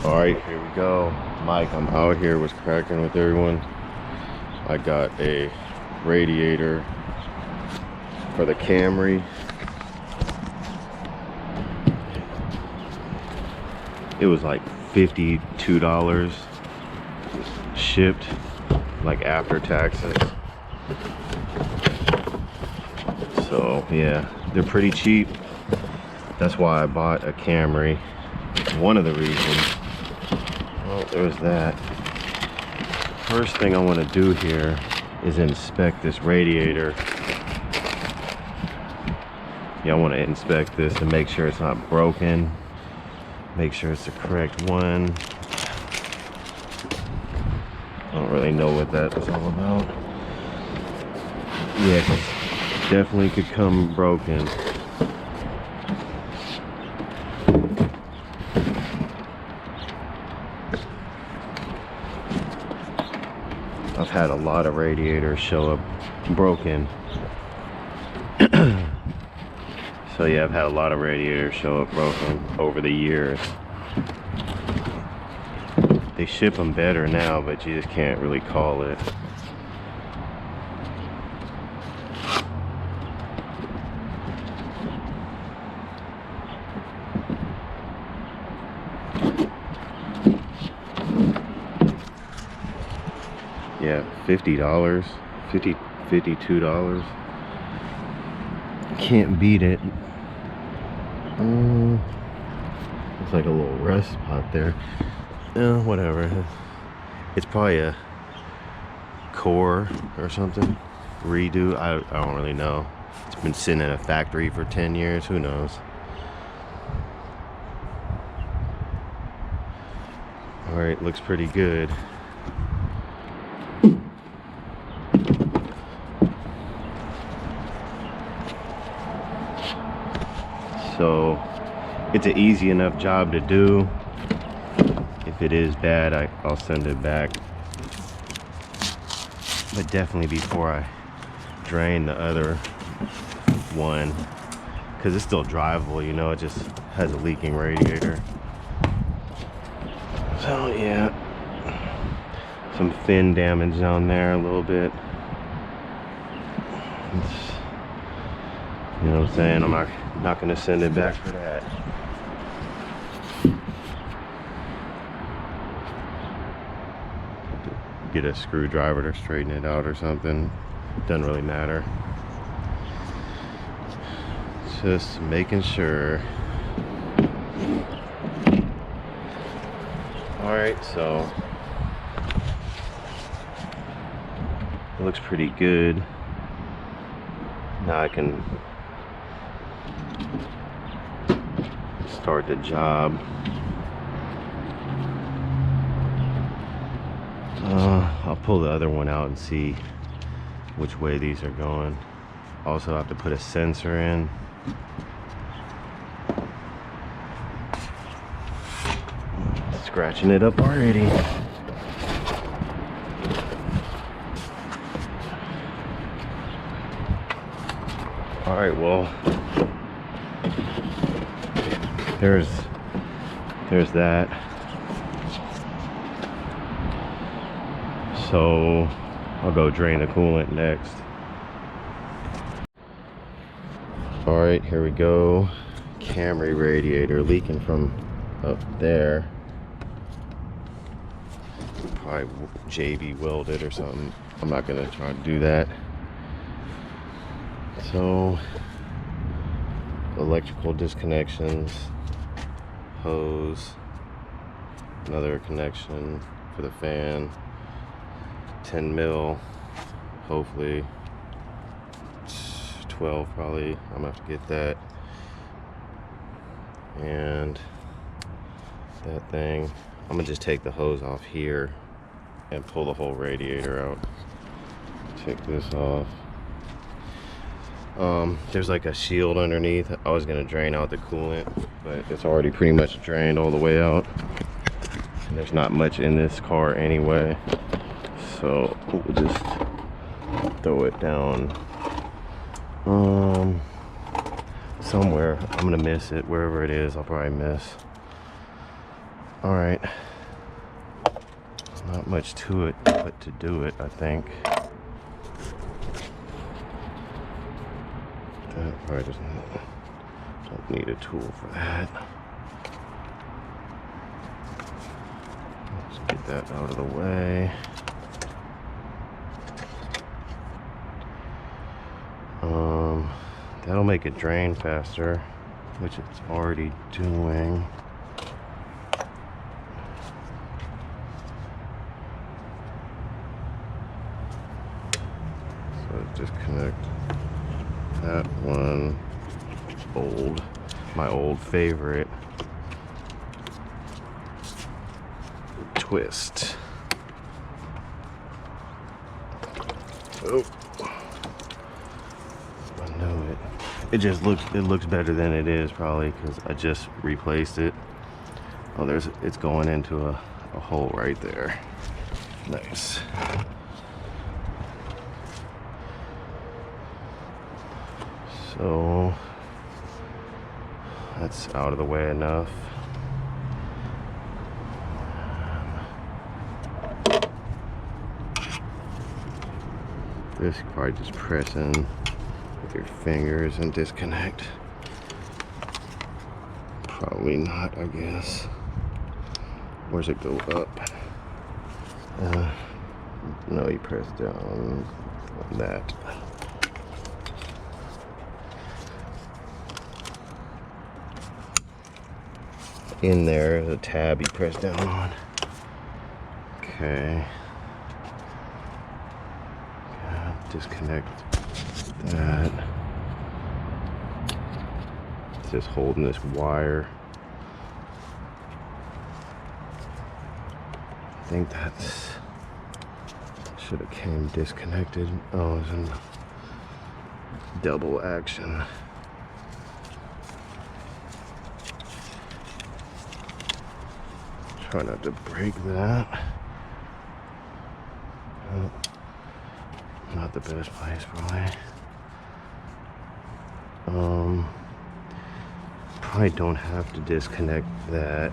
All right, here we go. Mike, I'm out here, was cracking with everyone. I got a radiator for the Camry. It was like $52 shipped, like after taxes. So yeah, they're pretty cheap. That's why I bought a Camry. One of the reasons. Well, there's that. First thing I want to do here is inspect this radiator. Yeah, I want to inspect this and make sure it's not broken. Make sure it's the correct one. I don't really know what that is all about. Yeah, definitely could come broken. I've had a lot of radiators show up broken. So yeah, I've had a lot of radiators show up broken over the years. They ship them better now, but you just can't really call it. Yeah, $50, $52. Can't beat it. Looks like a little rust spot there. Whatever. It's probably a core or something. Redo. I don't really know. It's been sitting in a factory for 10 years. Who knows? Alright, looks pretty good. So it's an easy enough job to do. If it is bad, I'll send it back. But definitely before I drain the other one, because it's still drivable, you know, it just has a leaking radiator. So yeah, some fin damage down there a little bit. You know what I'm saying? I'm not gonna send it back for that. Get a screwdriver to straighten it out or something. Doesn't really matter. Just making sure. Alright, so it looks pretty good. Now I can start the job. I'll pull the other one out and see which way these are going. Also have to put a sensor in. Scratching it up already. All right, well, there's that. So I'll go drain the coolant next. All right, here we go. Camry radiator leaking from up there. Probably JB welded or something. I'm not gonna try to do that. So electrical disconnections, hose, another connection for the fan, 10 mil, hopefully 12 probably. I'm gonna have to get that. And that thing, I'm gonna just take the hose off here and pull the whole radiator out. Take this off. There's like a shield underneath. I was gonna drain out the coolant, but it's already pretty much drained all the way out. And there's not much in this car anyway, so we'll just throw it down somewhere. I'm gonna miss it. Wherever it is, I'll probably miss. All right. Not much to it, but to do it, I think. That probably don't need a tool for that. Let's get that out of the way. That'll make it drain faster, which it's already doing. So disconnect that one. My old favorite. Twist. Oh. I know it. It looks better than it is, probably because I just replaced it. Oh, it's going into a hole right there. Nice. So that's out of the way enough. This you probably just press in with your fingers and disconnect. Probably not, I guess. Where's it go up? No, you press down on that. In there, the tab you press down on. Okay. Yeah, disconnect that. It's just holding this wire. I think that's should have came disconnected. Oh, it's in double action. Try not to break that. Oh, not the best place, probably. Probably don't have to disconnect that.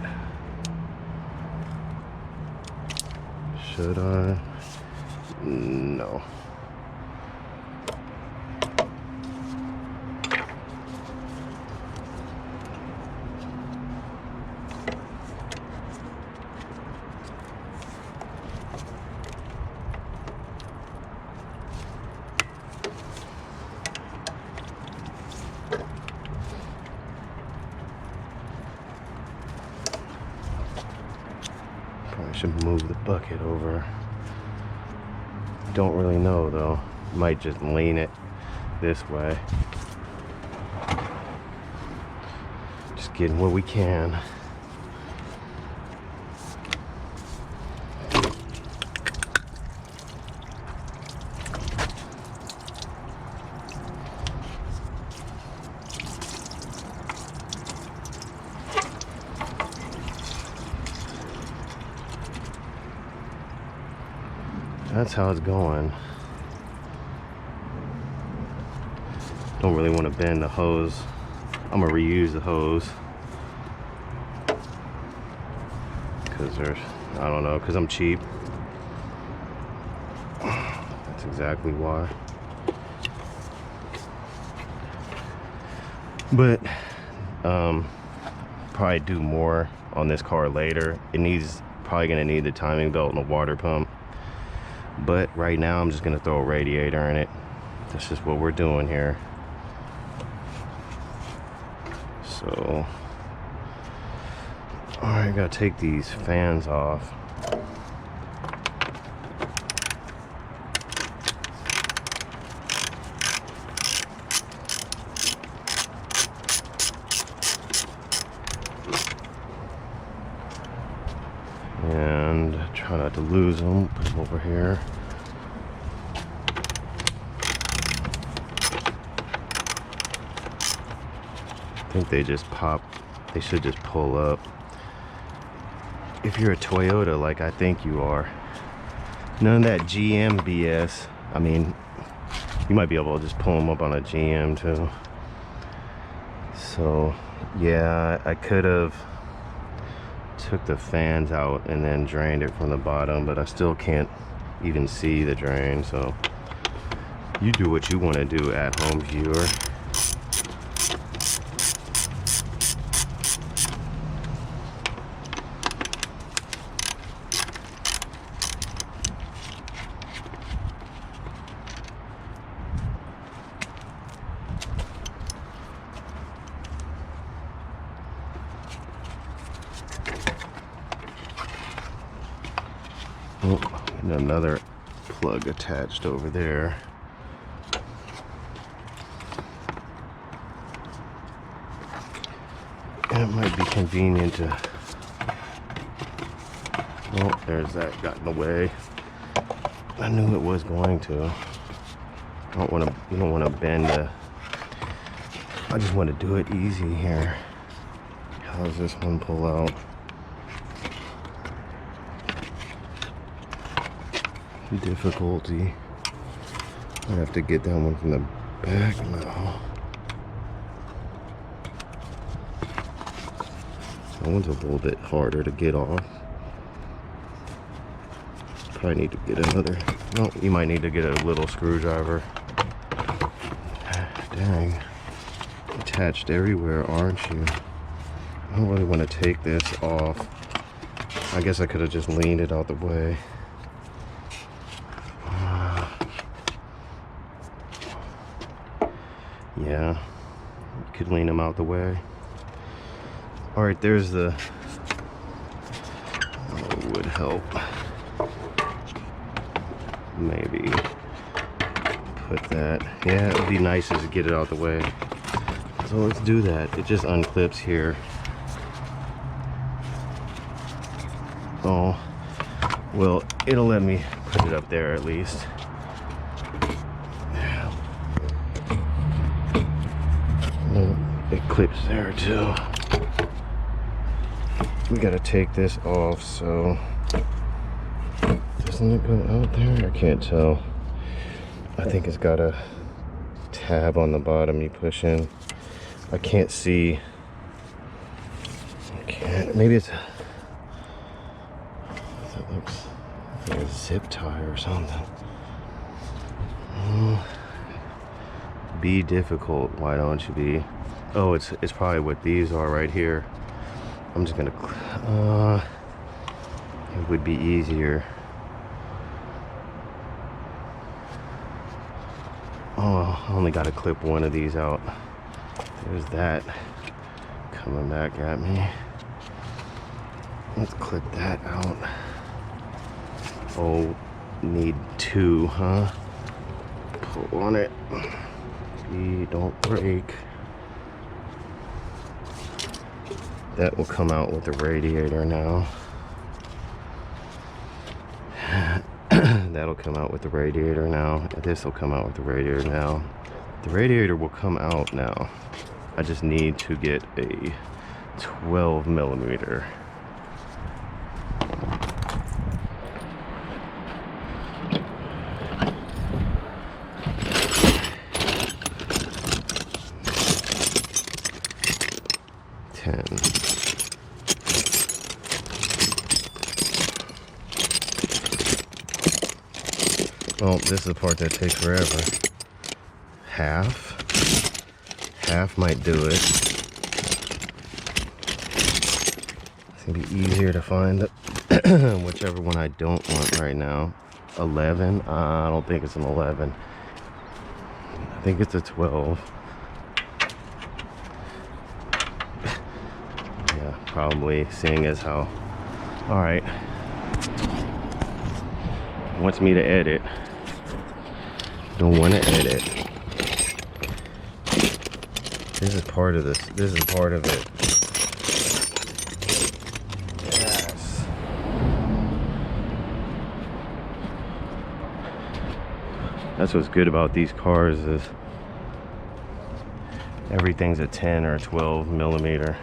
Should I? No. Probably should move the bucket over. Don't really know though. Might just lean it this way. Just getting what we can. That's how it's going. Don't really want to bend the hose. I'm gonna reuse the hose because I don't know, because I'm cheap. That's exactly why. But probably do more on this car later. Probably gonna need the timing belt and a water pump. But right now I'm just gonna throw a radiator in it. That's just what we're doing here. So, all right, gotta take these fans off. And try not to lose them. Put them over here. I think they just pop. They should just pull up. If you're a Toyota, like I think you are, none of that GM BS. I mean, you might be able to just pull them up on a GM too. So yeah, I could have took the fans out and then drained it from the bottom, but I still can't even see the drain. So you do what you want to do at home, viewer. Oh, and another plug attached over there. And it might be convenient to... Oh, there's that, got in the way. I knew it was going to. I don't want to, you don't want to bend the... I just want to do it easy here. How does this one pull out? Difficulty. I have to get that one from the back now. That one's a little bit harder to get off. Probably need to get another. No, you might need to get a little screwdriver. Dang. Attached everywhere, aren't you? I don't really want to take this off. I guess I could have just leaned it out the way. Yeah, you could lean them out the way. All right, there's the, oh, would help. Maybe put that. Yeah, it would be nicer to get it out the way. So let's do that. It just unclips here. Oh, well, it'll let me put it up there at least. It clips there too. We gotta take this off, so doesn't it go out there? I can't tell. I think it's got a tab on the bottom you push in. I can't see. I can't. Maybe it's that looks like a zip tie or something. Be difficult. Why don't you be? Oh, it's probably what these are right here. I'm just gonna, it would be easier. Oh, I only gotta clip one of these out. There's that coming back at me. Let's clip that out. Oh, need two, huh? Pull on it. See, don't break. That will come out with the radiator now. That'll come out with the radiator now. This will come out with the radiator now. The radiator will come out now. I just need to get a 12 millimeter. Well, this is the part that takes forever. Half might do it. It's gonna be easier to find whichever one I don't want right now. 11, I don't think it's an 11. I think it's a 12. Yeah, probably, seeing as how, all right. Wants me to edit. Don't want to edit. This is part of this. This is part of it. Yes. That's what's good about these cars is everything's a 10 or 12 millimeter.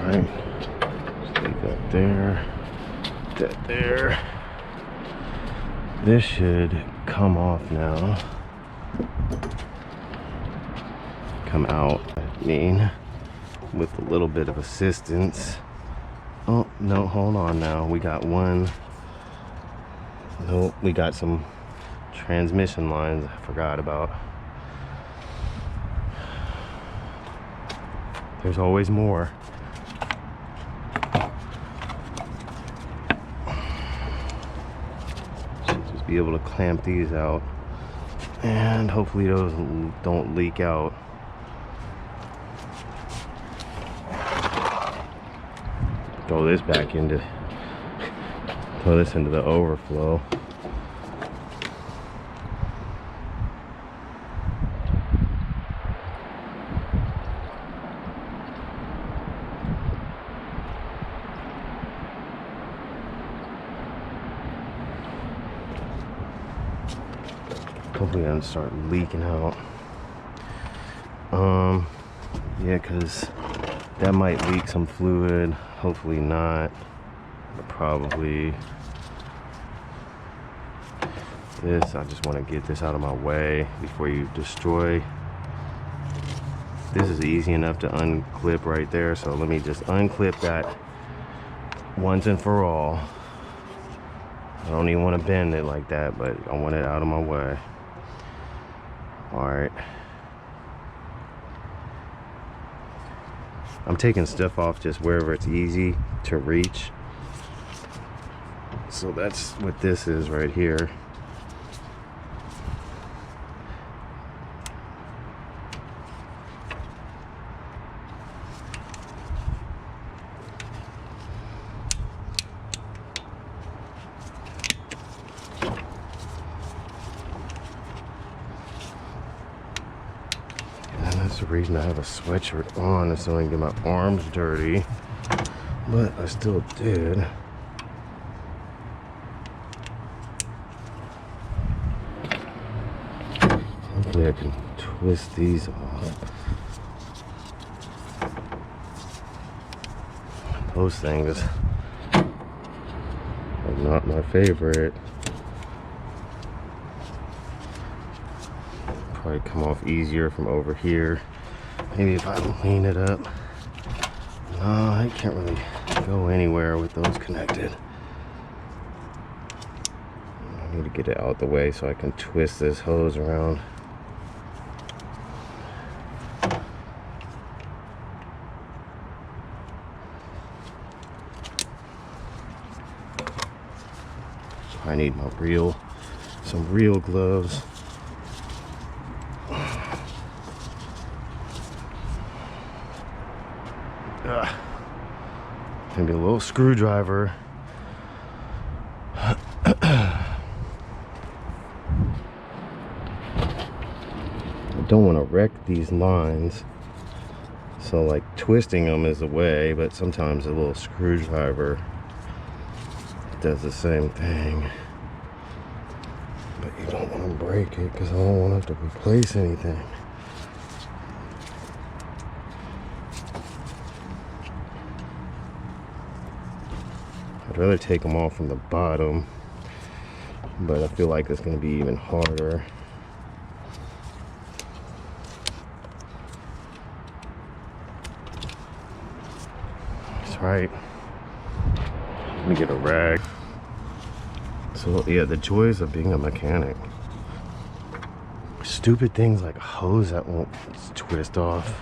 Alright. Just leave that there. That there. This should come off now. Come out, I mean, with a little bit of assistance. Oh, no, hold on now. We got one. Nope, we got some transmission lines I forgot about. There's always more. Should just be able to clamp these out. And hopefully those don't leak out. Throw this into the overflow. Hopefully it doesn't start leaking out. Yeah, because that might leak some fluid. Hopefully not, but probably. This, I just want to get this out of my way before you destroy. This is easy enough to unclip right there, so let me just unclip that once and for all. I don't even want to bend it like that, but I want it out of my way. Alright. I'm taking stuff off just wherever it's easy to reach. So that's what this is right here. That's the reason I have a sweatshirt on, is so I can get my arms dirty, but I still did. Hopefully I can twist these off. Those things are not my favorite. Probably come off easier from over here. Maybe if I lean it up. No, I can't really go anywhere with those connected. I need to get it out the way so I can twist this hose around. I need some real gloves. Maybe a little screwdriver. I don't want to wreck these lines, so like twisting them is a way, but sometimes a little screwdriver does the same thing. But you don't want to break it because I don't want to have to replace anything. I'd rather take them off from the bottom, but I feel like it's going to be even harder. That's right. Let me get a rag. So yeah, the joys of being a mechanic. Stupid things like a hose that won't twist off.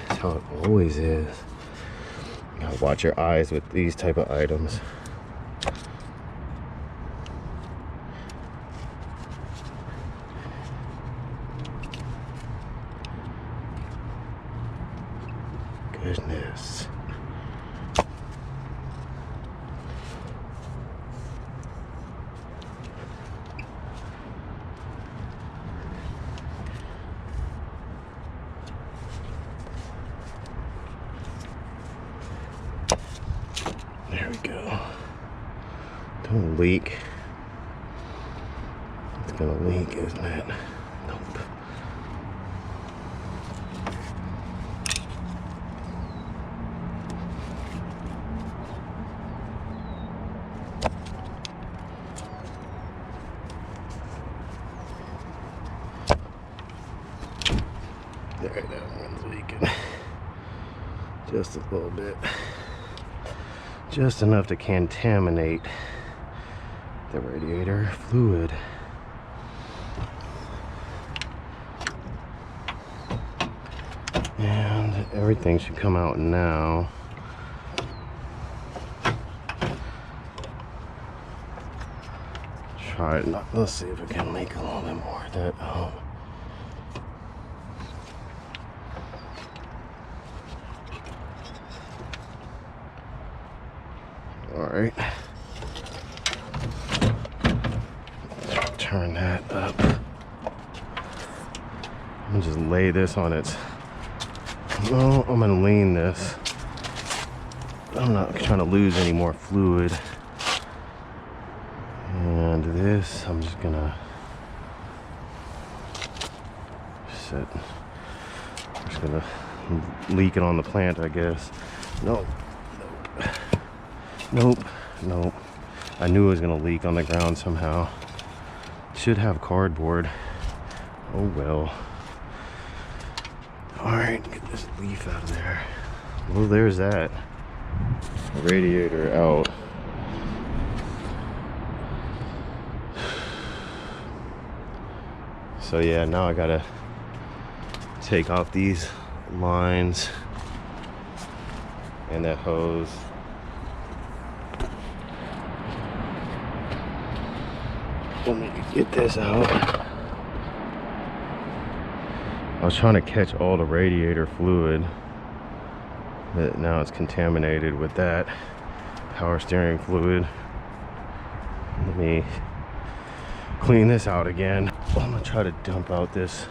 That's how it always is. You gotta watch your eyes with these type of items. Goodness. There we go. Don't leak. It's gonna leak, isn't it? Nope. Just a little bit. Just enough to contaminate the radiator fluid. And everything should come out now. Try it. Let's see if we can make a little bit more of that. Oh. All right. Turn that up. I'm gonna just lay this on its. No, I'm gonna lean this. I'm not trying to lose any more fluid. And this, I'm just gonna set. I'm just gonna leak it on the plant, I guess. Nope. Nope. Nope. I knew it was gonna leak on the ground somehow. Should have cardboard. Oh well. Alright, get this leaf out of there. Well, there's that. Radiator out. So yeah, now I gotta take off these lines and that hose. Let me get this out. I was trying to catch all the radiator fluid, but now it's contaminated with that power steering fluid. Let me clean this out again. I'm gonna try to dump out that.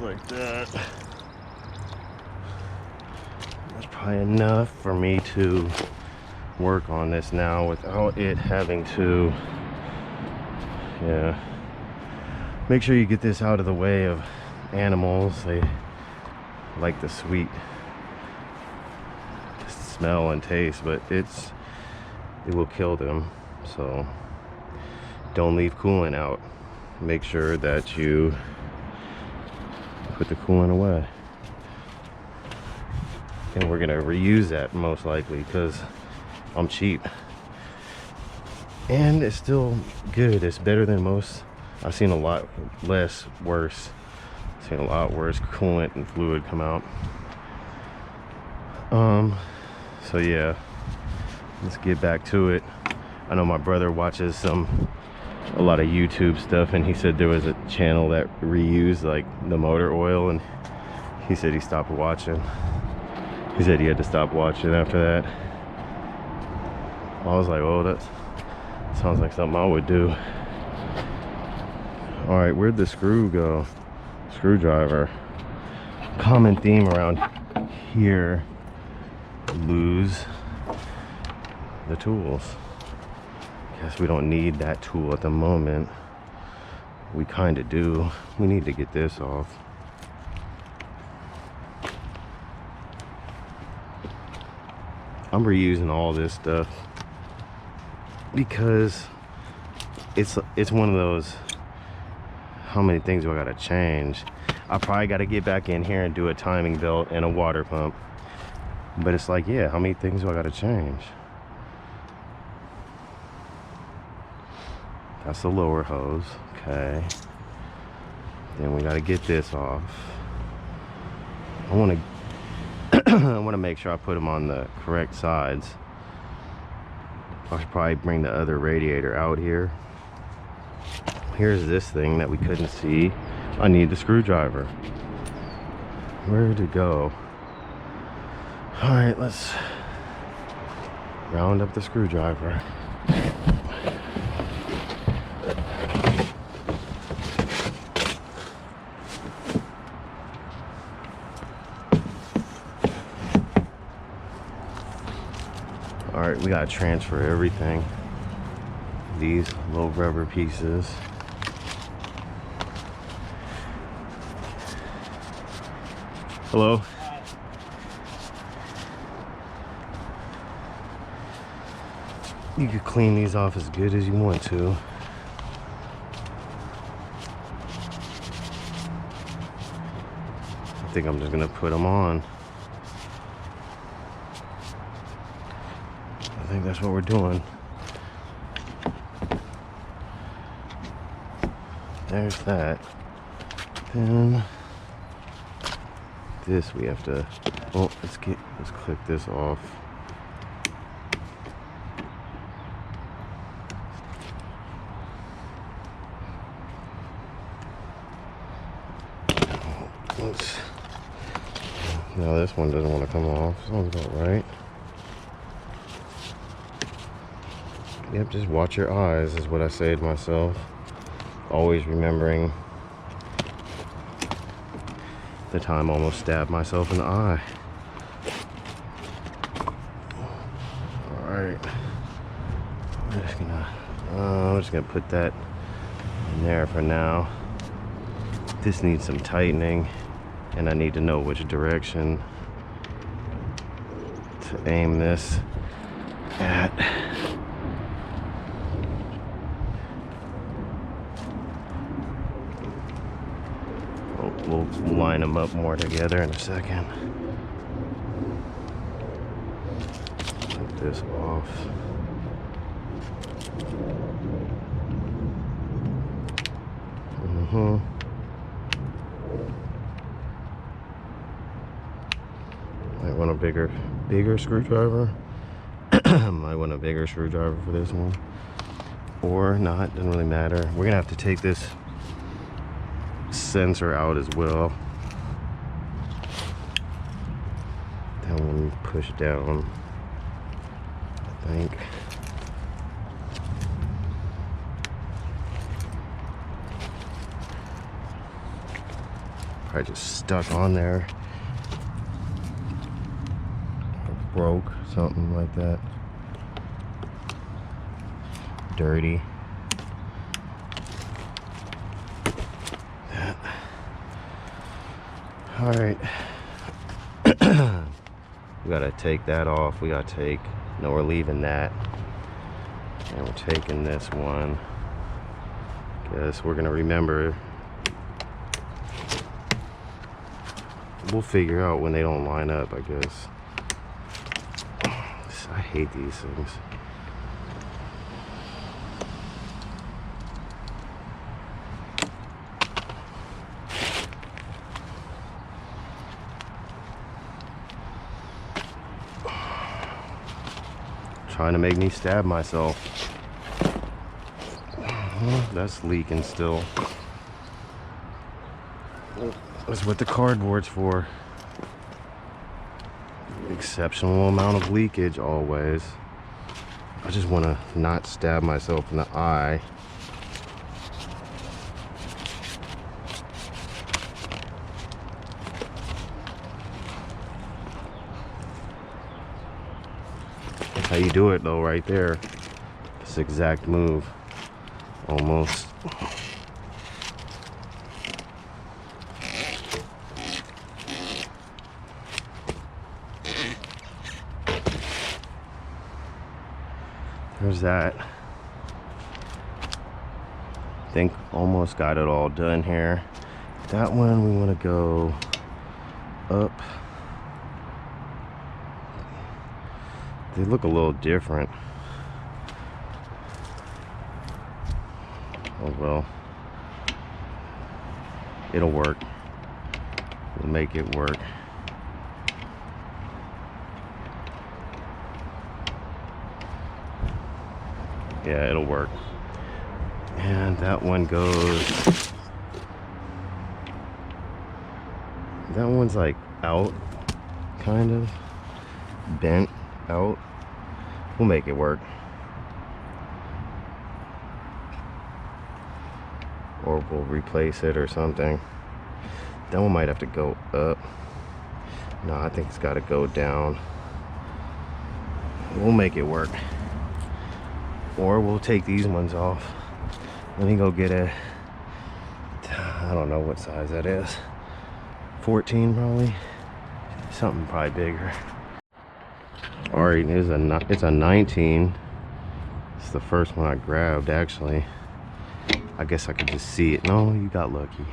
Like that. That's probably enough for me to work on this now without it having to, yeah. Make sure you get this out of the way of animals. They like the sweet smell and taste, but it will kill them. So don't leave coolant out. Make sure that you put the coolant away. And we're gonna reuse that most likely because I'm cheap. And it's still good. It's better than most. I've seen a lot worse. I've seen a lot worse coolant and fluid come out. So yeah, let's get back to it. I know my brother watches a lot of YouTube stuff, and he said there was a channel that reused like the motor oil, and he said he stopped watching. He said he had to stop watching after that. I was like, oh, that sounds like something I would do. All right, where'd the screw go? Screwdriver. Common theme around here, lose the tools. Guess we don't need that tool at the moment. We kind of do. We need to get this off. I'm reusing all this stuff because it's one of those, how many things do I gotta change? I probably gotta get back in here and do a timing belt and a water pump. But it's like, yeah, how many things do I gotta change? That's the lower hose, okay. Then we gotta get this off. I wanna make sure I put them on the correct sides. I should probably bring the other radiator out here. Here's this thing that we couldn't see. I need the screwdriver. Where did it go? All right, let's round up the screwdriver. All right, we gotta transfer everything. These little rubber pieces. Hello? You could clean these off as good as you want to. I think I'm just gonna put them on. I think that's what we're doing. There's that. Then this we have to, oh, let's click this off. No, this one doesn't want to come off. Sounds about right. Yep, just watch your eyes is what I say to myself. Always remembering the time I almost stabbed myself in the eye. Alright. I'm just gonna put that in there for now. This needs some tightening, and I need to know which direction to aim this at. We'll line them up more together in a second. Take this off. Might want a bigger screwdriver. Might want a bigger screwdriver for this one. Or not, doesn't really matter. We're gonna have to take this sensor out as well. That one push down, I think. Probably just stuck on there. Or broke, something like that. Dirty. All right. We gotta take that off. We gotta take, no, we're leaving that. And we're taking this one. Guess we're gonna remember. We'll figure out when they don't line up, I guess. I hate these things. Trying to make me stab myself. That's leaking still. That's what the cardboard's for. Exceptional amount of leakage always. I just want to not stab myself in the eye. That's how you do it though, right there. This exact move. Almost. There's that. I think almost got it all done here. That one we want to go up. They look a little different. Oh well. It'll work. We'll make it work. Yeah, it'll work. And that one goes, that one's like out, kind of bent out. We'll make it work. Or we'll replace it or something. That one might have to go up. No, I think it's got to go down. We'll make it work. Or we'll take these ones off. Let me go get a, I don't know what size that is. 14 probably. Something probably bigger. Alright, it's a 19. It's the first one I grabbed, actually. I guess I could just see it. No, you got lucky.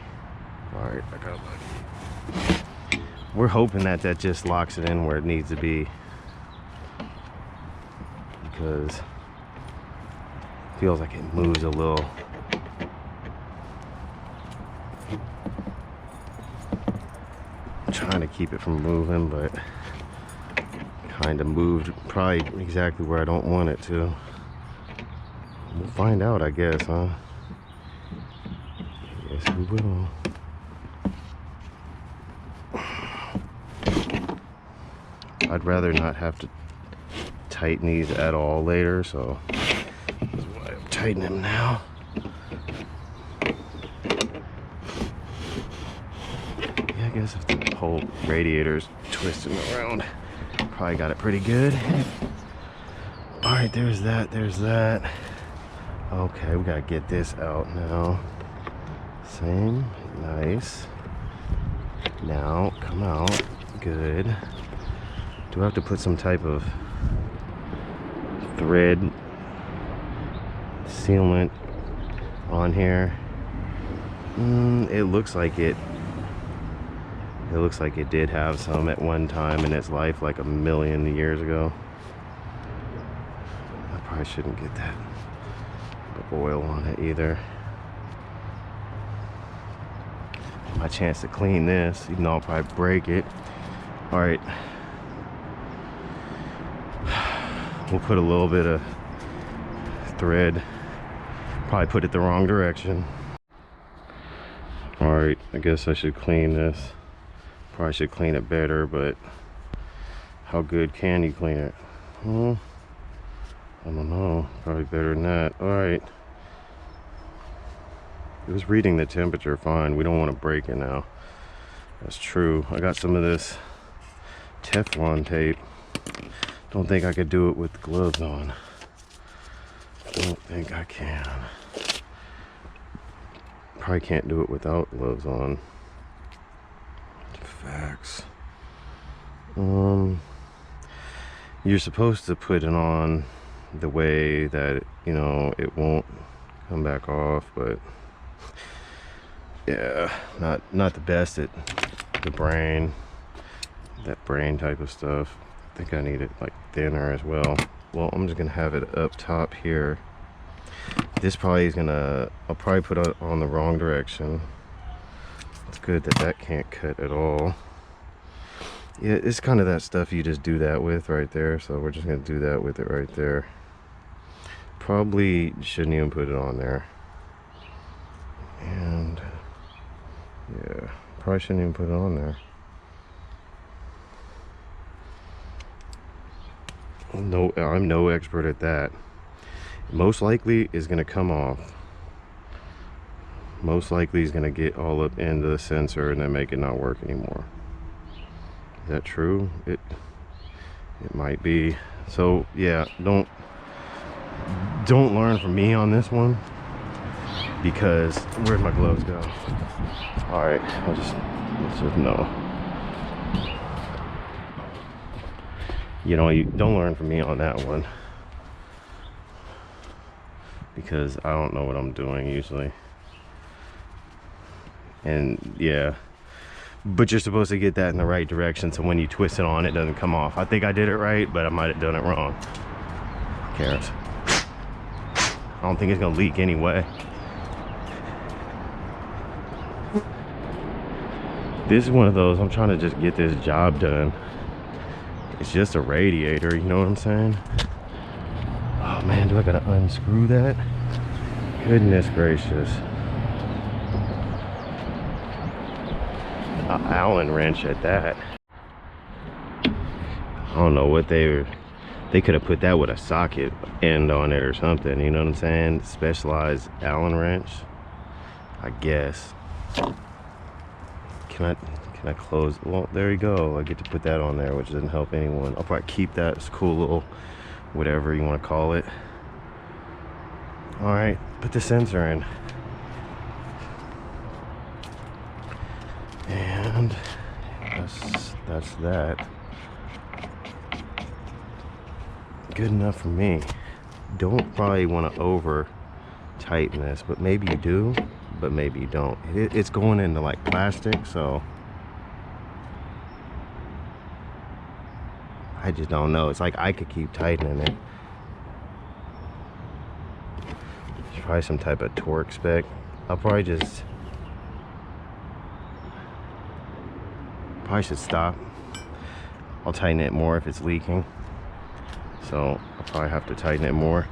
All right, I got lucky. We're hoping that that just locks it in where it needs to be, because it feels like it moves a little. I'm trying to keep it from moving, but kind of moved probably exactly where I don't want it to. We'll find out, I guess, huh? Yes, we will. I'd rather not have to tighten these at all later, so that's why I'm tightening them now. Yeah, I guess if the whole radiator's twisting around, probably got it pretty good. All right, there's that, there's that. Okay, we gotta get this out now. Same, nice. Now, come out, good. Do I have to put some type of thread sealant on here? It looks like it. It looks like it did have some at one time in its life, like a million years ago. I probably shouldn't get that oil on it either. My chance to clean this, even though I'll probably break it. All right. We'll put a little bit of thread. Probably put it the wrong direction. All right, I guess I should clean this. Probably should clean it better, but how good can you clean it? Well, I don't know. Probably better than that. All right. It was reading the temperature fine. We don't want to break it now. That's true. I got some of this Teflon tape. Don't think I could do it with gloves on. Don't think I can. Probably can't do it without gloves on. Facts. You're supposed to put it on the way that, you know, it won't come back off, but yeah, not the best at the brain, that brain type of stuff. I think I need it like thinner as well. Well, I'm just gonna have it up top here. This probably is gonna, I'll probably put it on the wrong direction. It's good that that can't cut at all. Yeah, it's kind of that stuff you just do that with right there. So we're just gonna do that with it right there. Probably shouldn't even put it on there. And yeah, probably shouldn't even put it on there. No, I'm no expert at that. Most likely is going to come off. Most likely is going to get all up into the sensor and then make it not work anymore. Is that true? It might be. So yeah, don't learn from me on this one, because where'd my gloves go? All right, let's just know. You know, you don't learn from me on that one, because I don't know what I'm doing usually. And yeah, but you're supposed to get that in the right direction so when you twist it on, it doesn't come off. I think I did it right, but I might have done it wrong. Who cares? I don't think it's gonna leak anyway. This is one of those, I'm trying to just get this job done. It's just a radiator, you know what I'm saying? Oh man, do I gotta unscrew that? Goodness gracious. An Allen wrench at that. I don't know what they could have put that with a socket end on it or something, you know what I'm saying? Specialized Allen wrench, I guess. Can I close? Well, there you go. I get to put that on there, which doesn't help anyone. I'll probably keep that. It's a cool little whatever you want to call it. All right, put the sensor in. And that's that. Good enough for me. don't probably want to over tighten this, but maybe you do, but maybe you don't. It's going into like plastic, so I just don't know. It's like I could keep tightening it. There's probably some type of torque spec. I'll probably should stop. I'll tighten it more if it's leaking, so I'll probably have to tighten it more.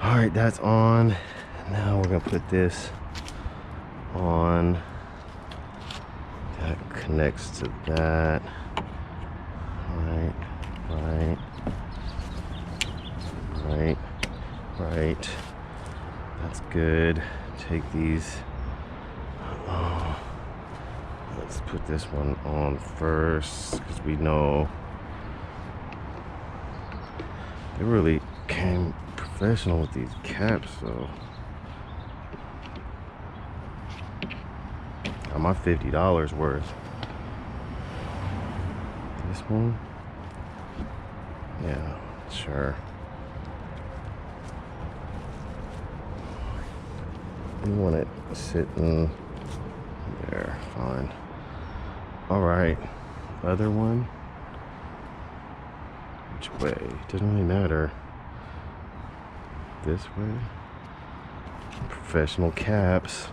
All right, that's on. Now we're gonna put this on. That connects to that. Right. That's good. Take these. Let's put this one on first, because we know they really came professional with these caps, so got my $50 worth. This one, yeah, sure. You want it sitting there, fine. All right, other one. Which way? Doesn't really matter. This way. Professional caps.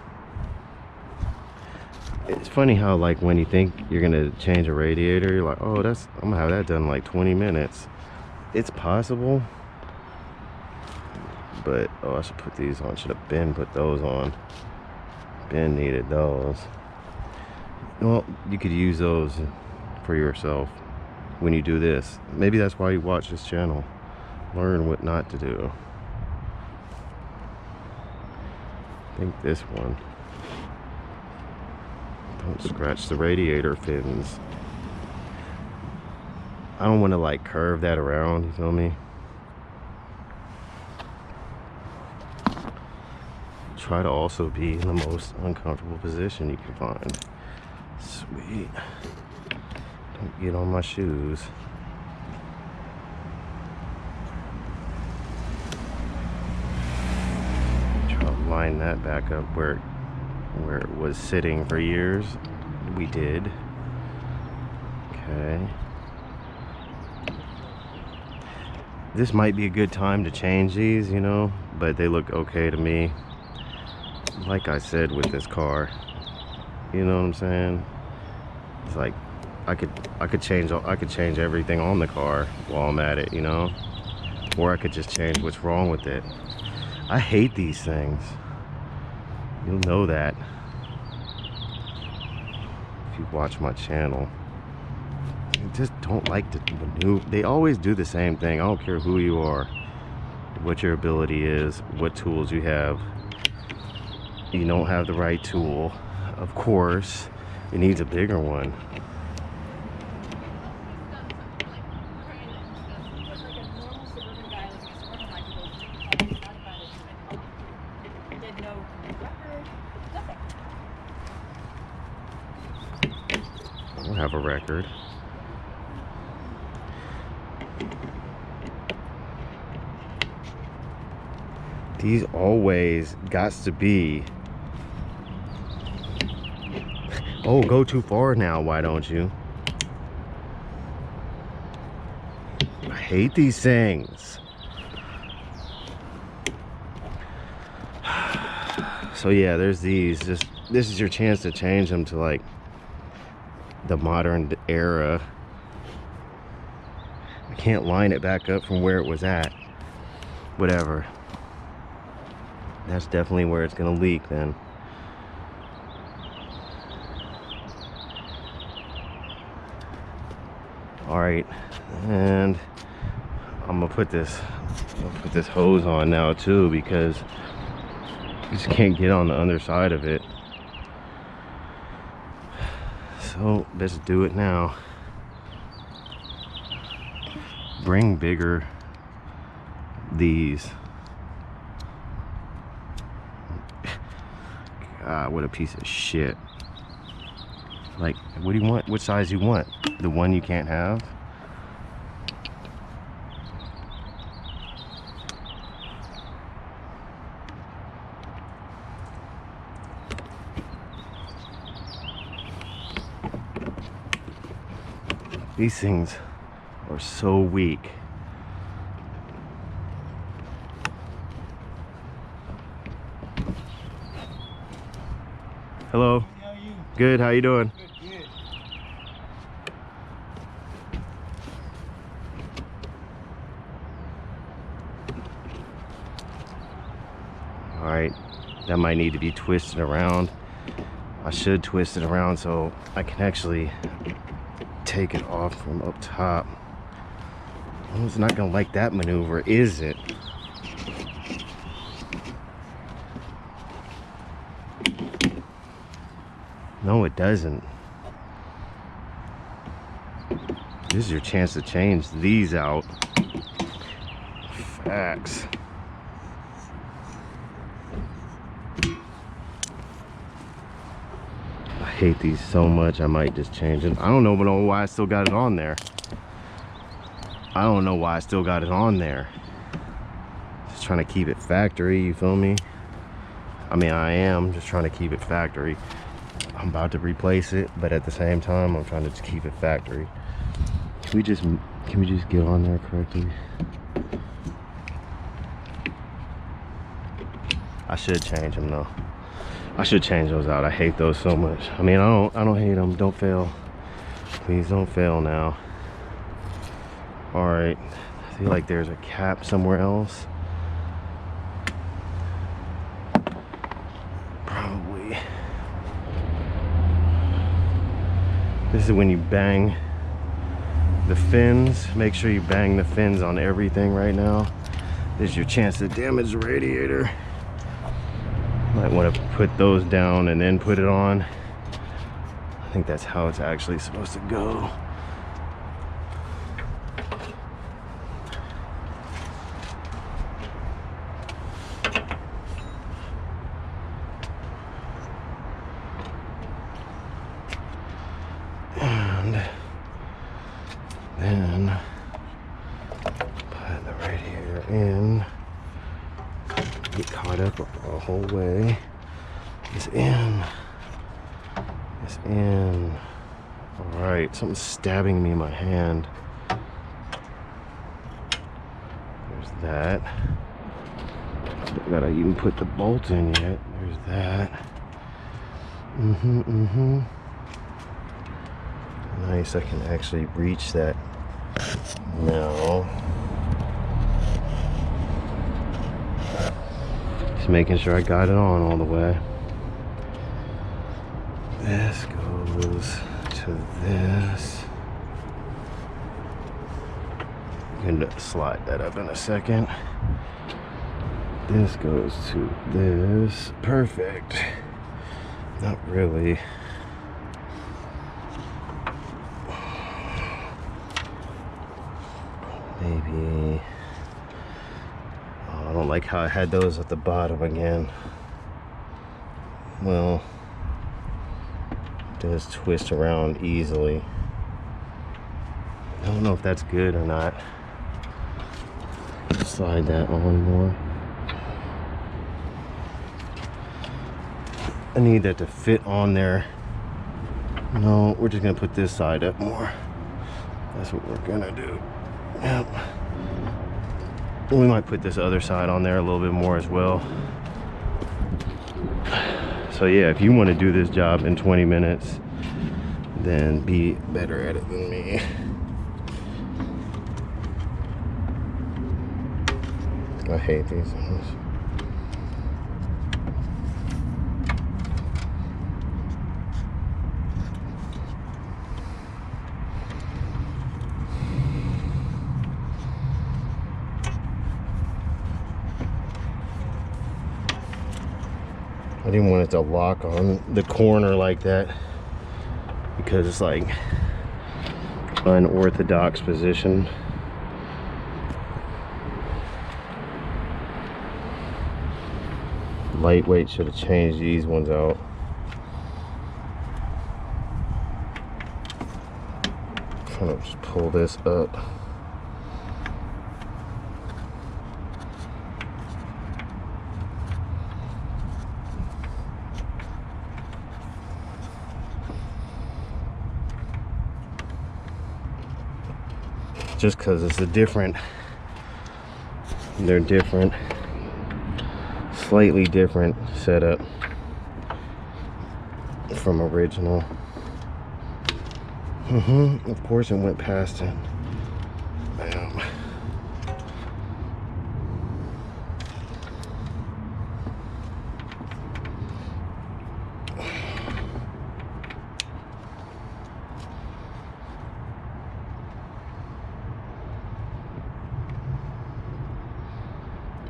It's funny how, like, when you think you're gonna change a radiator, you're like, oh, I'm gonna have that done in like 20 minutes. It's possible, but oh, I should put these on. Should have Ben put those on. Ben needed those. Well, you could use those for yourself when you do this. Maybe that's why you watch this channel. Learn what not to do. I think this one. Don't scratch the radiator fins. I don't want to like curve that around, you feel me? Try to also be in the most uncomfortable position you can find. Sweet. Don't get on my shoes. Try to line that back up where it was sitting for years. We did. Okay. This might be a good time to change these, you know, but they look okay to me. Like I said with this car, you know what I'm saying? It's like I could change everything on the car while I'm at it, you know? Or I could just change what's wrong with it. I hate these things. You'll know that if you watch my channel. I just don't like to maneuver. They always do the same thing. I don't care who you are, what your ability is, what tools you have. You don't have the right tool. Of course, it needs a bigger one. I don't have a record. These always gots to be. Oh, go too far now, why don't you? I hate these things. So yeah, there's these. This is your chance to change them to like the modern era. I can't line it back up from where it was at. Whatever. That's definitely where it's gonna leak then. All right, and I'm gonna put this hose on now too, because you just can't get on the underside of it. So let's do it now. Bring bigger these. God, what a piece of shit. Like, what do you want? What size you want? The one you can't have? These things are so weak. Hello. How are you? Good, how you doing? Good, good. All right, that might need to be twisted around. I should twist it around so I can actually take it off from up top. I was not gonna like that maneuver, is it? No, it doesn't. This is your chance to change these out. Facts. I hate these so much, I might just change it. I don't know why I still got it on there. I don't know why I still got it on there. Just trying to keep it factory, you feel me? I mean, I am just trying to keep it factory. I'm about to replace it, but at the same time, I'm trying to just keep it factory. Can we just get on there correctly? I should change them though. I should change those out. I hate those so much. I mean, I don't hate them. Don't fail. Please don't fail now. All right. I feel like there's a cap somewhere else. Probably. This is when you bang the fins. Make sure you bang the fins on everything right now. This is your chance to damage the radiator. Might want to put those down and then put it on. I think that's how it's actually supposed to go. And then put the radiator in. Get caught up a whole way. It's in. It's in. All right, something's stabbing me in my hand. There's that. I gotta even put the bolt in yet. There's that. Nice, I can actually reach that now. Just making sure I got it on all the way. This goes to this. I'm gonna slide that up in a second. This goes to this. Perfect. Not really. Maybe. Oh, I don't like how I had those at the bottom again. Well, it does twist around easily. I don't know if that's good or not. Slide that on more. I need that to fit on there. No, we're just gonna put this side up more. That's what we're gonna do. Yep. We might put this other side on there a little bit more as well. So yeah, if you want to do this job in 20 minutes, then be better at it than me. I hate these things. I didn't want it to lock on the corner like that because it's like unorthodox position. Lightweight should have changed these ones out. Trying to just pull this up. just because it's a different, they're different, slightly different setup from original. Of course it went past it. Bam.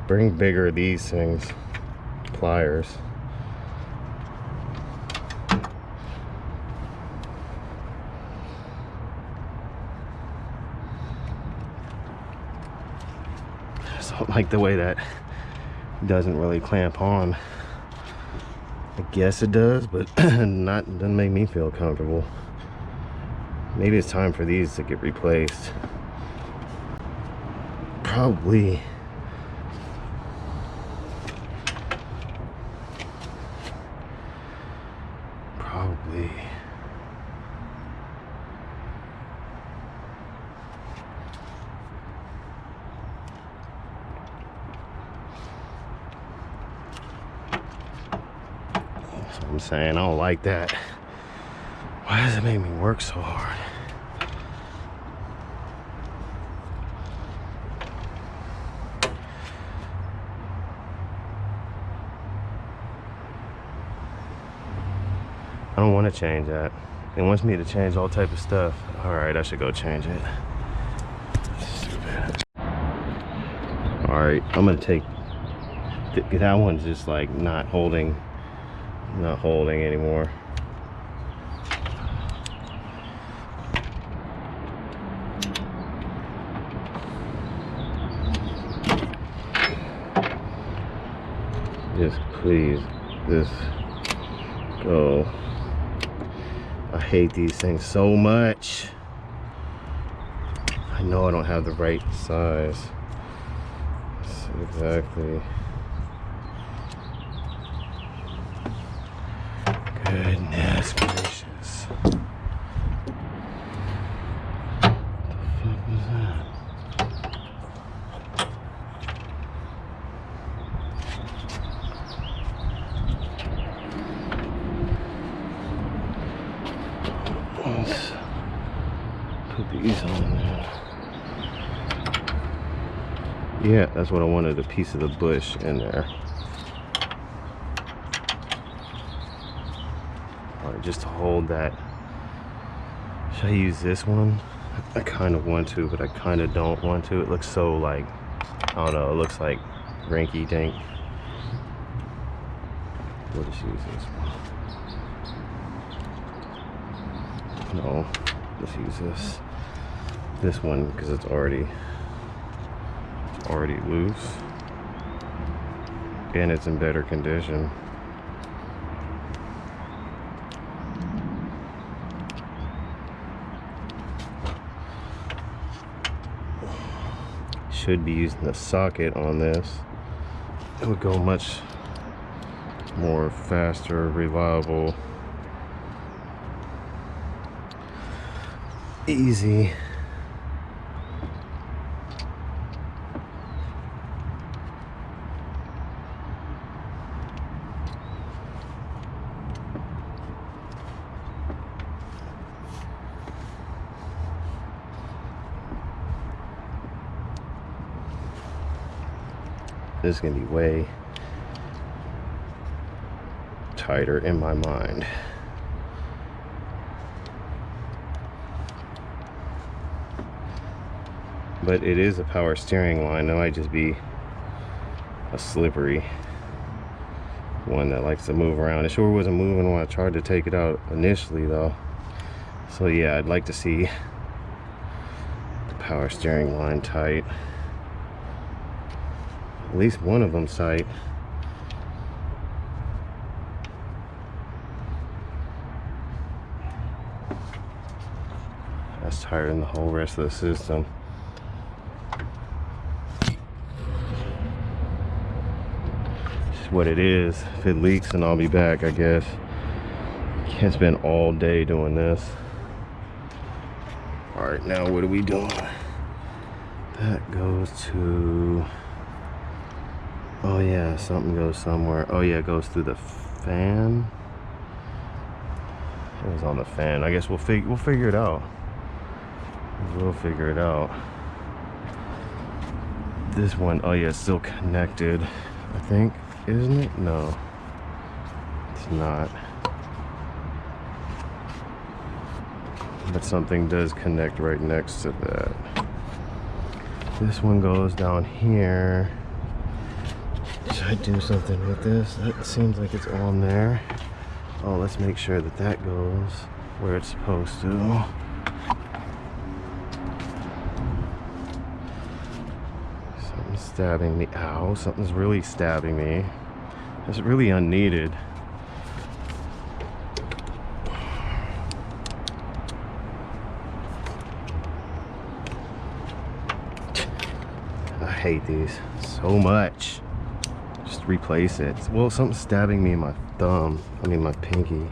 Bring bigger these things, pliers. I just don't like the way that doesn't really clamp on. I guess it does, but doesn't make me feel comfortable. Maybe it's time for these to get replaced. Probably. That's what I'm saying. I don't like that. Why does it make me work so hard? I don't want to change that. It wants me to change all type of stuff. All right, I should go change it. Stupid. All right, I'm gonna take that one's just like not holding anymore. Just please, just go. I hate these things so much. I know I don't have the right size. Exactly. Goodness gracious. What the fuck was that? Let's put these on there. Yeah, that's what I wanted, a piece of the bush in there. Alright, just to hold that. Should I use this one? I kind of want to, but I kind of don't want to. It looks so like, I don't know, it looks like rinky dink. We'll just use this one. No, let's use this one because it's already loose and it's in better condition. Should be using the socket on this. It would go much more faster, reliable, easy. This is gonna be way tighter in my mind. But it is a power steering line. That might just be a slippery one that likes to move around. It sure wasn't moving when I tried to take it out initially though. So yeah, I'd like to see the power steering line tight. At least one of them tight. That's tighter than the whole rest of the system. It's what it is. If it leaks, then I'll be back, I guess. Can't spend all day doing this. All right, now what are we doing? That goes to, oh yeah, something goes somewhere. Oh yeah, it goes through the fan. It was on the fan. I guess we'll figure it out. We'll figure it out. This one, oh yeah, it's still connected, I think, isn't it? No, it's not. But something does connect right next to that. This one goes down here. Should I do something with this? That seems like it's on there. Oh, let's make sure that that goes where it's supposed to. Something's stabbing me. Ow, something's really stabbing me. It's really unneeded. I hate these so much. Just replace it. Well, something's stabbing me in my thumb. I mean my pinky.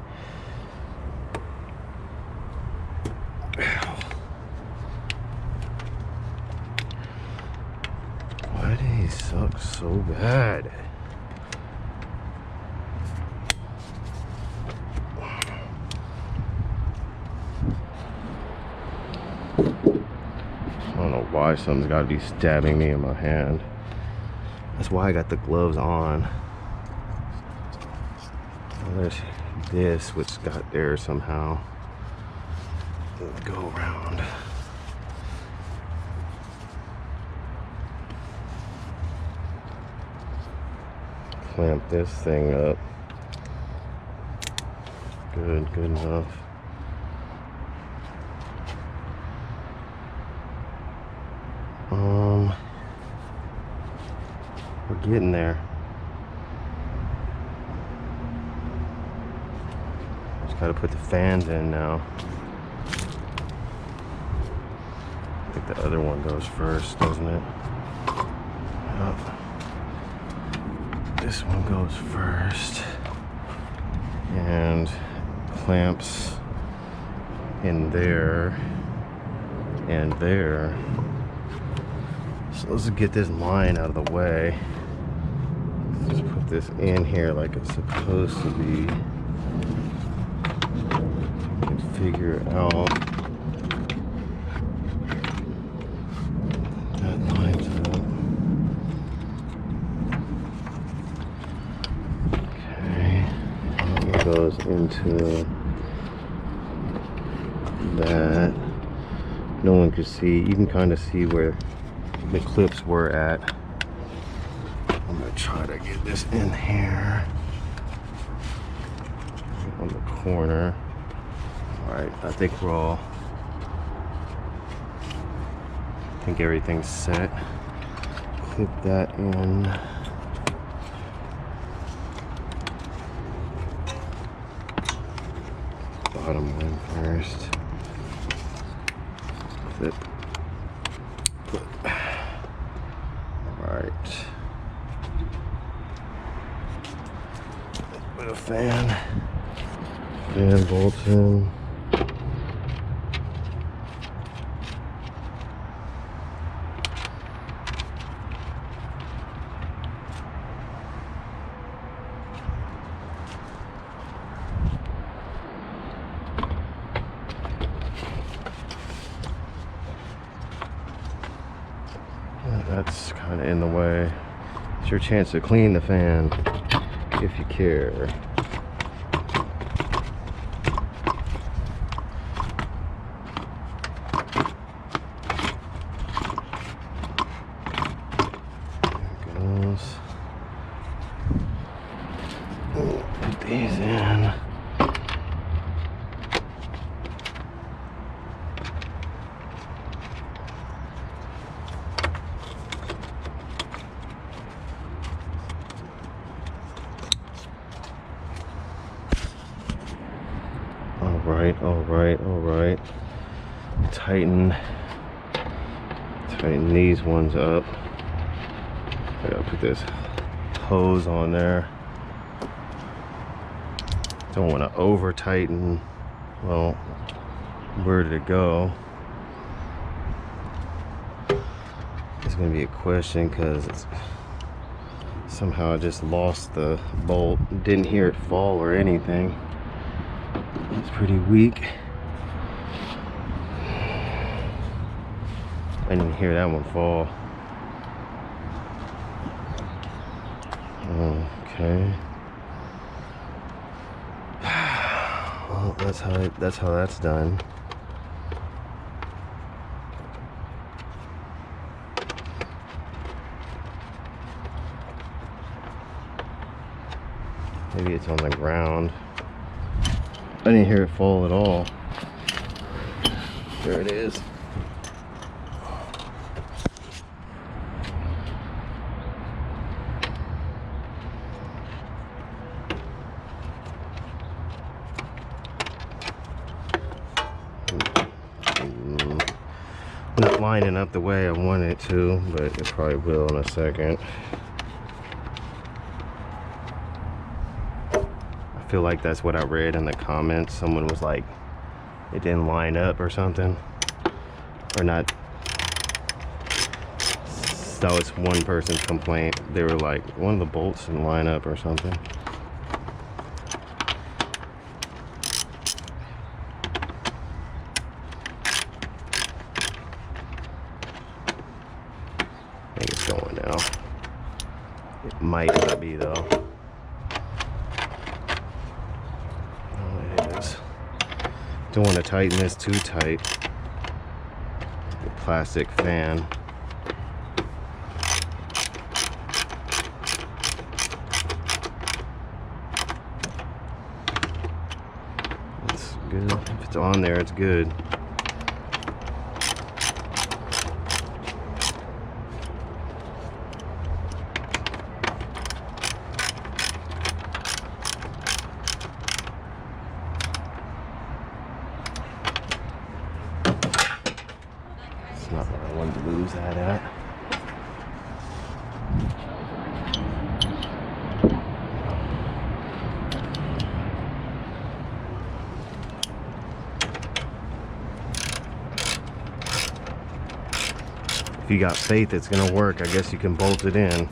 Why do these suck so bad? I don't know why something's got to be stabbing me in my hand. That's why I got the gloves on. Oh, there's this, which got there somehow. Go around. Clamp this thing up. Good enough. We're getting there. Just gotta put the fans in now. I think the other one goes first, doesn't it? Yep. This one goes first. And clamps in there and there. So let's get this line out of the way. Let's just put this in here like it's supposed to be. You can figure it out. That lines up. Okay. It goes into that. No one could see. You can kind of see where the clips were at. I'm gonna try to get this in here on the corner. All right, I think I think everything's set. Clip that in. Bottom one first. Clip. Alright. Put a fan. Fan bolts in. That's kind of in the way. It's your chance to clean the fan if you care. There it goes. Put these in. All right. Tighten these ones up. I gotta put this hose on there. Don't want to over tighten. Well, where did it go? It's gonna be a question because somehow I just lost the bolt. Didn't hear it fall or anything. It's pretty weak. I didn't hear that one fall. Okay. Well, that's how that's done. Maybe it's on the ground. I didn't hear it fall at all. There it is. Not lining up the way I want it to, but it probably will in a second. I feel like that's what I read in the comments. Someone was like, it didn't line up or something. Or not. That was one person's complaint. They were like, one of the bolts didn't line up or something. I think it's going now. It might not be though. Oh, it is. Don't want to tighten this too tight. The plastic fan. It's good. If it's on there, it's good. Not where I wanted to lose that at. If you got faith it's gonna work, I guess you can bolt it in.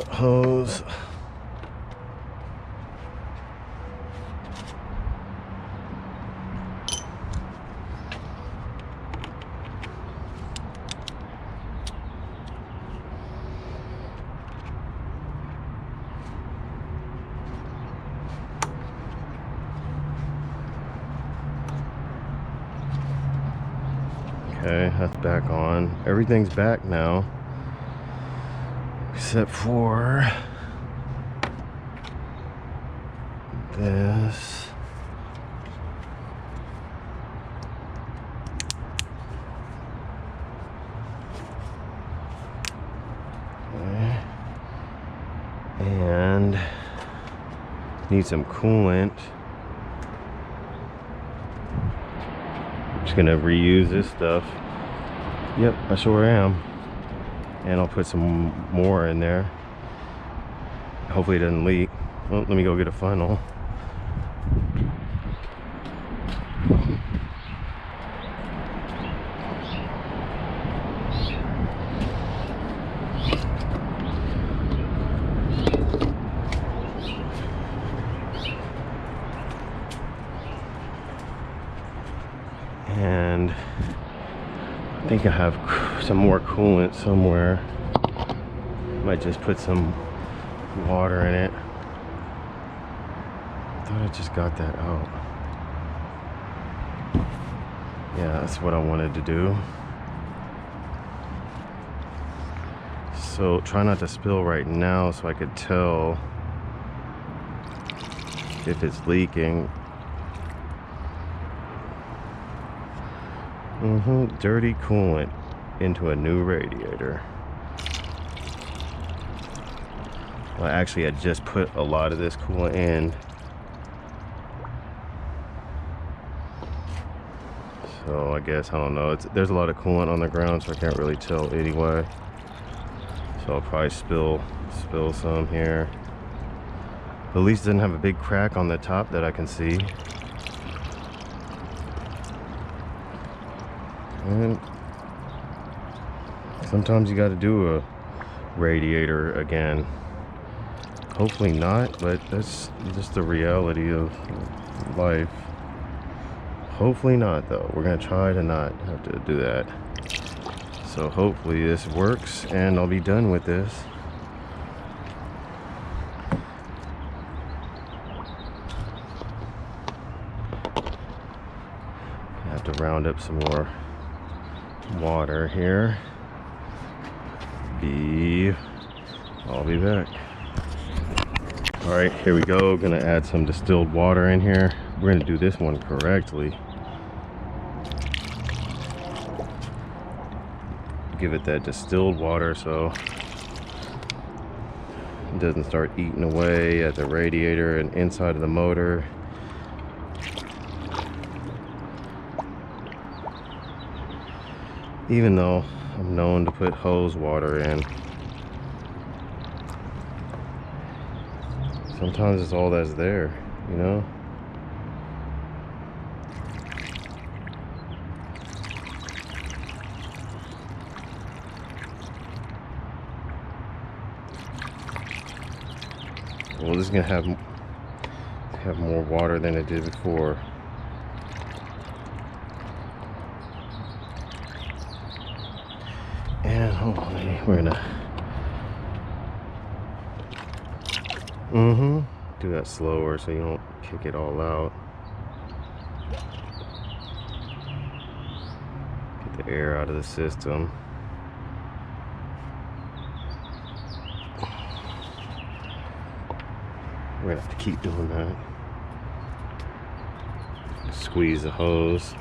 Hose. Okay, that's back on. Everything's back now. Except for this. Okay. And need some coolant. I'm just gonna reuse this stuff. Yep, I sure am. And I'll put some more in there. Hopefully it doesn't leak. Well, let me go get a funnel. And I think I have some more coolant somewhere. Might just put some water in it. I thought I just got that out. Yeah, that's what I wanted to do. So try not to spill right now so I could tell if it's leaking. Dirty coolant into a new radiator. Well, actually, I just put a lot of this coolant in. So I guess, I don't know. There's a lot of coolant on the ground, so I can't really tell anyway. So I'll probably spill some here. But at least it didn't have a big crack on the top that I can see. And sometimes you got to do a radiator again. Hopefully not, but that's just the reality of life. Hopefully not, though. We're gonna try to not have to do that. So hopefully this works and I'll be done with this. I have to round up some more water here. I'll be back. All right, here we go. Gonna add some distilled water in here. We're gonna do this one correctly. Give it that distilled water so it doesn't start eating away at the radiator and inside of the motor. Even though I'm known to put hose water in, sometimes it's all that's there, you know? Well, this is gonna have more water than it did before. And hopefully we're gonna do that slower so you don't kick it all out. Get the air out of the system. We're gonna have to keep doing that. Squeeze the hose.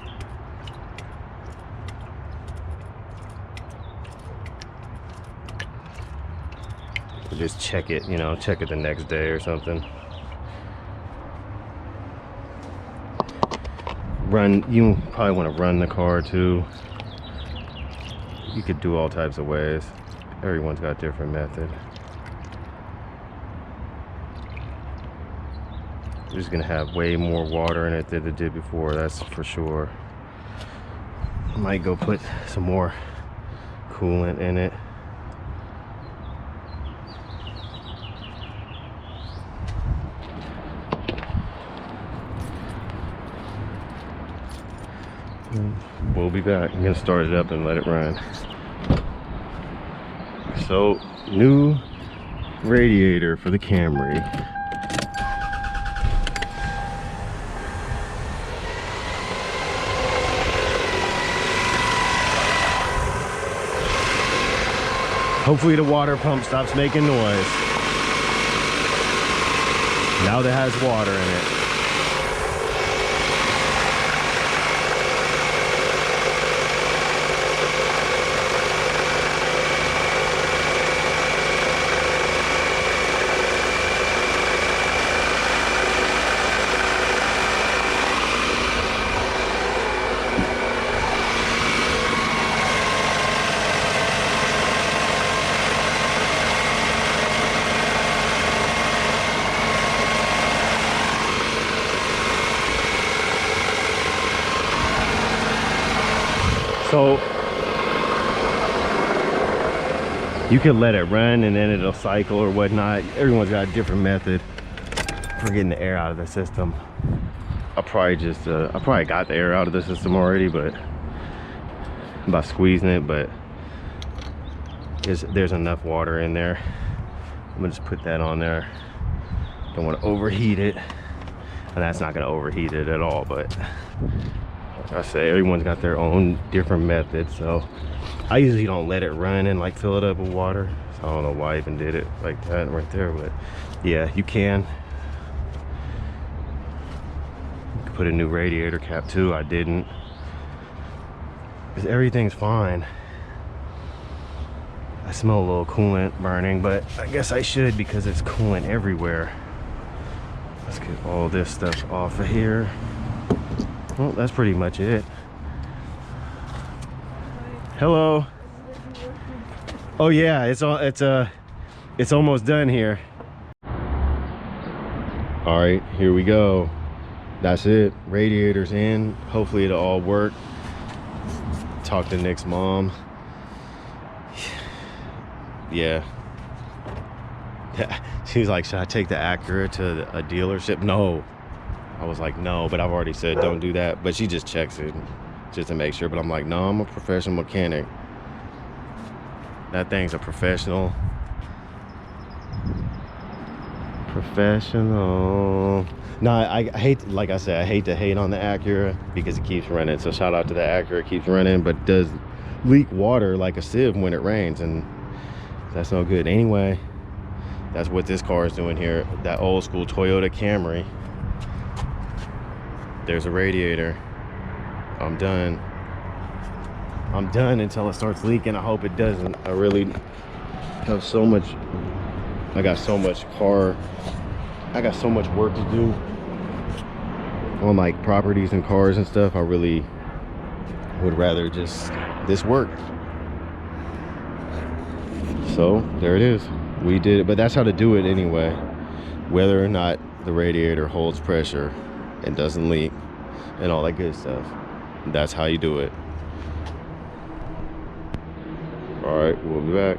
Or just check it, you know, check it the next day or something. You probably want to run the car too. You could do all types of ways. Everyone's got a different method. It's gonna have way more water in it than it did before, that's for sure. I might go put some more coolant in it. We'll be back. I'm gonna start it up and let it run. So, new radiator for the Camry. Hopefully the water pump stops making noise. Now that has water in it. So you can let it run and then it'll cycle or whatnot. Everyone's got a different method for getting the air out of the system. I probably got the air out of the system already, but by squeezing it, but there's enough water in there. I'm gonna just put that on there. Don't want to overheat it, and that's not gonna overheat it at all, but like I say, everyone's got their own different methods. So I usually don't let it run and like fill it up with water, so I don't know why I even did it like that right there, but yeah, you can put a new radiator cap too. I didn't. because everything's fine. I smell a little coolant burning, but I guess I should because it's coolant everywhere. Let's get all this stuff off of here. Well, that's pretty much it. Hello. Oh yeah, it's almost done here. All right, here we go. That's it. Radiator's in. Hopefully it'll all work. Talk to Nick's mom. Yeah. She was like, should I take the Acura to a dealership? No. I was like, no, but I've already said don't do that. But she just checks it just to make sure. But I'm like, no, I'm a professional mechanic. That thing's a professional. No, I hate, like I said, I hate to hate on the Acura because it keeps running. So shout out to the Acura, it keeps running, but does leak water like a sieve when it rains, and that's no good. Anyway, that's what this car is doing here. That old school Toyota Camry. There's a radiator. I'm done. I'm done until it starts leaking. I hope it doesn't. I really have so much, I got so much work to do on like properties and cars and stuff. I really would rather just this work. So there it is. We did it, but that's how to do it anyway. Whether or not the radiator holds pressure and doesn't leak and all that good stuff. That's how you do it. All right, we'll be back.